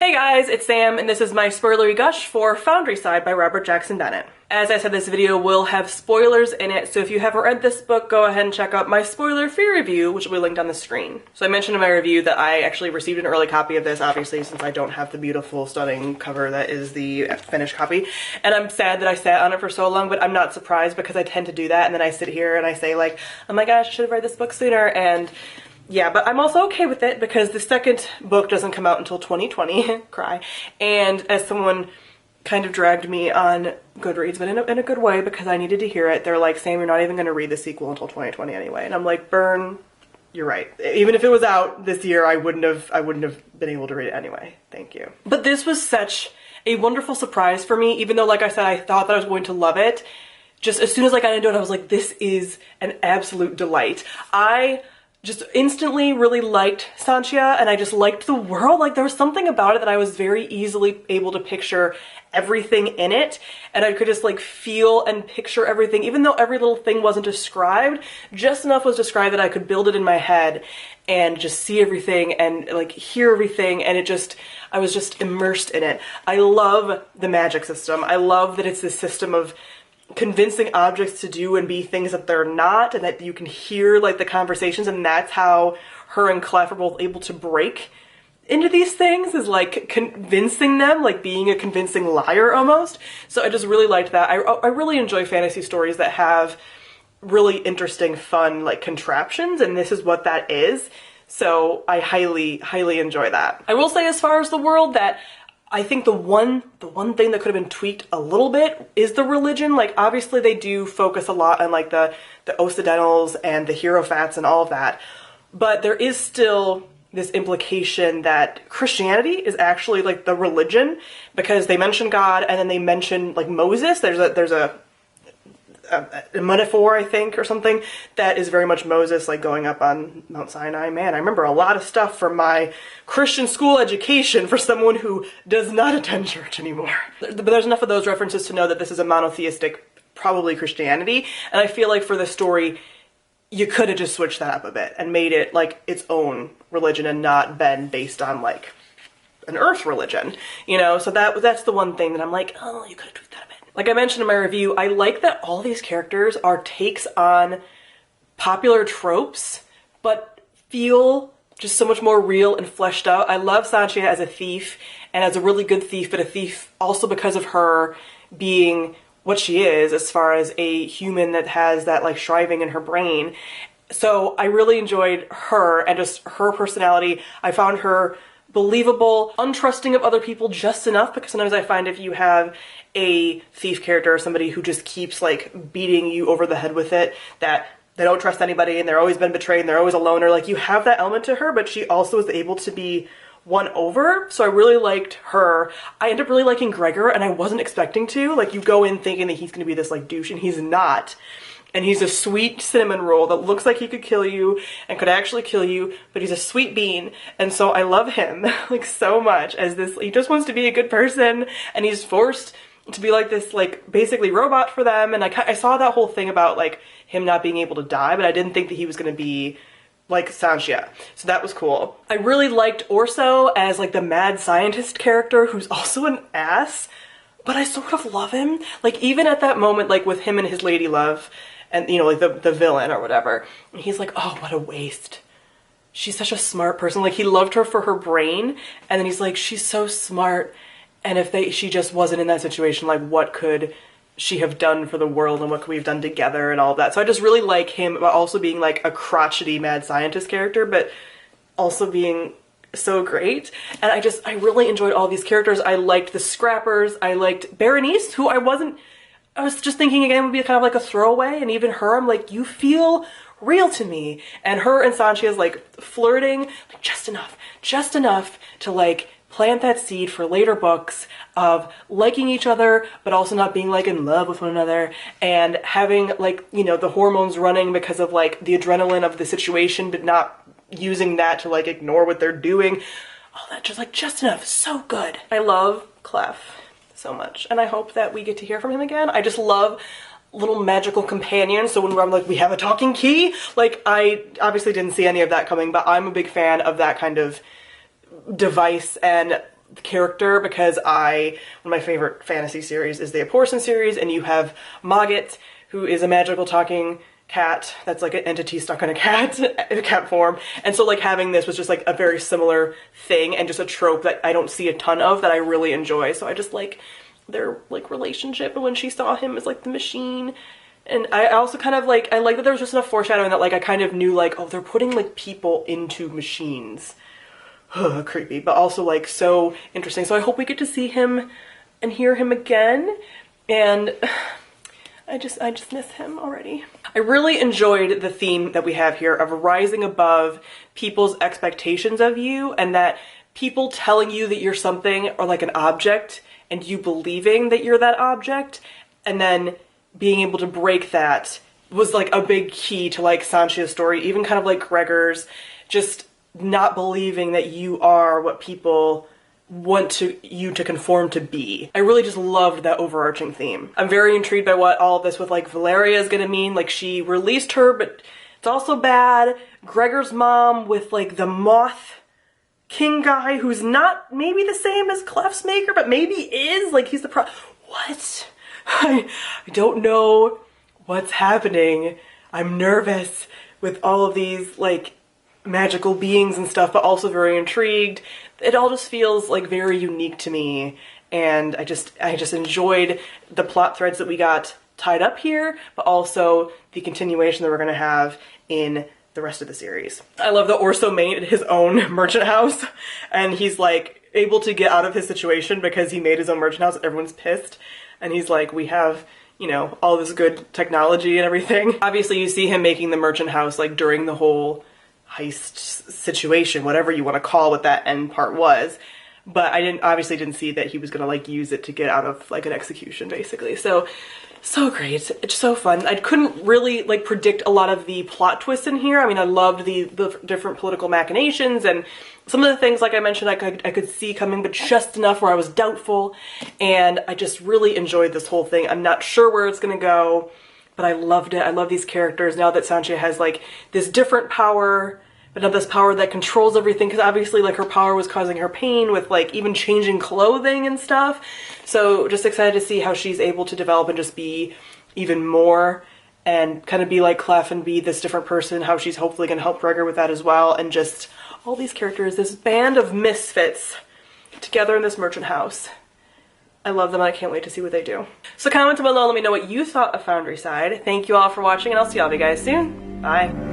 Hey guys, it's Sam, and this is my spoilery gush for Foundryside by Robert Jackson Bennett. As I said, this video will have spoilers in it, so if you haven't read this book, go ahead and check out my spoiler-free review, which will be linked on the screen. So I mentioned in my review that I actually received an early copy of this, obviously, since I don't have the beautiful, stunning cover that is the finished copy. And I'm sad that I sat on it for so long, but I'm not surprised because I tend to do that, and then I sit here and I say like, oh my gosh, I should have read this book sooner, and yeah, but I'm also okay with it because the second book doesn't come out until 2020, cry, and as someone kind of dragged me on Goodreads, but in a good way because I needed to hear it, they're like, Sam, you're not even going to read the sequel until 2020 anyway, and I'm like, burn, you're right. Even if it was out this year, I wouldn't have been able to read it anyway. Thank you. But this was such a wonderful surprise for me, even though, like I said, I thought that I was going to love it. Just as soon as I got into it, I was like, this is an absolute delight. I just instantly really liked Sanchia, and I just liked the world. Like, there was something about it that I was very easily able to picture everything in it, and I could just like feel and picture everything, even though every little thing wasn't described. Just enough was described that I could build it in my head and just see everything and like hear everything, and I was just immersed in it. I love the magic system. I love that it's this system of convincing objects to do and be things that they're not, and that you can hear like the conversations, and that's how her and Clef are both able to break into these things, is like convincing them, like being a convincing liar almost. So I just really liked that. I really enjoy fantasy stories that have really interesting, fun like contraptions, and this is what that is. So I highly enjoy that. I will say, as far as the world, that I think the one thing that could have been tweaked a little bit is the religion. Like, obviously they do focus a lot on like the Occidentals and the Hierophants and all of that, but there is still this implication that Christianity is actually like the religion, because they mention God and then they mention like Moses. There's a metaphor, I think, or something that is very much Moses, like going up on Mount Sinai. Man, I remember a lot of stuff from my Christian school education for someone who does not attend church anymore. But there's enough of those references to know that this is a monotheistic, probably Christianity, and I feel like for this story, you could have just switched that up a bit and made it like its own religion and not been based on like an earth religion, you know? So that's the one thing that I'm like, oh, you could have tweaked that a bit. Like I mentioned in my review, I like that all these characters are takes on popular tropes, but feel just so much more real and fleshed out. I love Sanchia as a thief, and as a really good thief, but a thief also because of her being what she is, as far as a human that has that like shriving in her brain. So I really enjoyed her and just her personality. I found her believable, untrusting of other people just enough, because sometimes I find if you have a thief character or somebody who just keeps like beating you over the head with it, that they don't trust anybody and they're always been betrayed and they're always a loner, like you have that element to her, but she also is able to be won over. So I really liked her. I ended up really liking Gregor, and I wasn't expecting to. Like, you go in thinking that he's gonna be this like douche, and he's not. And he's a sweet cinnamon roll that looks like he could kill you and could actually kill you, but he's a sweet bean. And so I love him like so much as this, he just wants to be a good person, and he's forced to be like this, like basically robot for them. And I saw that whole thing about like him not being able to die, but I didn't think that he was going to be like Sanchia. So that was cool. I really liked Orso as like the mad scientist character who's also an ass, but I sort of love him. Like, even at that moment, like with him and his lady love, and you know, like the villain or whatever, and he's like, oh, what a waste. She's such a smart person. Like, he loved her for her brain, and then he's like, she's so smart, and if she just wasn't in that situation, like what could she have done for the world, and what could we have done together and all of that. So I just really like him, but also being like a crotchety mad scientist character, but also being so great. And I really enjoyed all these characters. I liked the Scrappers. I liked Berenice, who I was just thinking again would be kind of like a throwaway, and even her, I'm like, you feel real to me. And her and Sanchia's like flirting, like just enough to like plant that seed for later books of liking each other, but also not being like in love with one another, and having like, you know, the hormones running because of like the adrenaline of the situation, but not using that to like ignore what they're doing. All that just enough. So good. I love Clef so much, and I hope that we get to hear from him again. I just love little magical companions. So when I'm like, we have a talking key, like I obviously didn't see any of that coming, but I'm a big fan of that kind of device, and the character because one of my favorite fantasy series is the Aporson series, and you have Mogget, who is a magical talking cat that's like an entity stuck in a cat form. And so like having this was just like a very similar thing and just a trope that I don't see a ton of that I really enjoy. So I just like their like relationship, and when she saw him as like the machine. And I also kind of like, I like that there was just enough foreshadowing that like I kind of knew like, oh, they're putting like people into machines. Creepy, but also like so interesting. So I hope we get to see him and hear him again. And I just miss him already. I really enjoyed the theme that we have here of rising above people's expectations of you, and that people telling you that you're something or like an object and you believing that you're that object, and then being able to break that was like a big key to like Sanchia's story, even kind of like Gregor's, just not believing that you are what people want you to conform to be. I really just loved that overarching theme. I'm very intrigued by what all of this with like Valeria is gonna mean. Like she released her, but it's also bad. Gregor's mom with like the Moth King guy who's not maybe the same as Clef's maker, but maybe is. Like he's the what? I don't know what's happening. I'm nervous with all of these like magical beings and stuff, but also very intrigued. It all just feels like very unique to me, and I just enjoyed the plot threads that we got tied up here, but also the continuation that we're gonna have in the rest of the series. I love that Orso made his own merchant house, and he's like able to get out of his situation because he made his own merchant house and everyone's pissed. And he's like, we have, you know, all this good technology and everything. Obviously you see him making the merchant house like during the whole heist situation, whatever you want to call what that end part was. But I obviously didn't see that he was gonna like use it to get out of like an execution basically. So great, it's so fun. I couldn't really like predict a lot of the plot twists in here. I mean, I loved the different political machinations, and some of the things, like I mentioned, I could see coming, but just enough where I was doubtful. And I just really enjoyed this whole thing. I'm not sure where it's gonna go, but I loved it. I love these characters now that Sanchia has like this different power, but not this power that controls everything, because obviously like her power was causing her pain with like even changing clothing and stuff. So just excited to see how she's able to develop and just be even more and kind of be like Clef and be this different person, how she's hopefully gonna help Gregor with that as well. And just all these characters, this band of misfits together in this merchant house. I love them and I can't wait to see what they do. So comment below, let me know what you thought of Foundryside. Thank you all for watching, and I'll see all of you guys soon. Bye.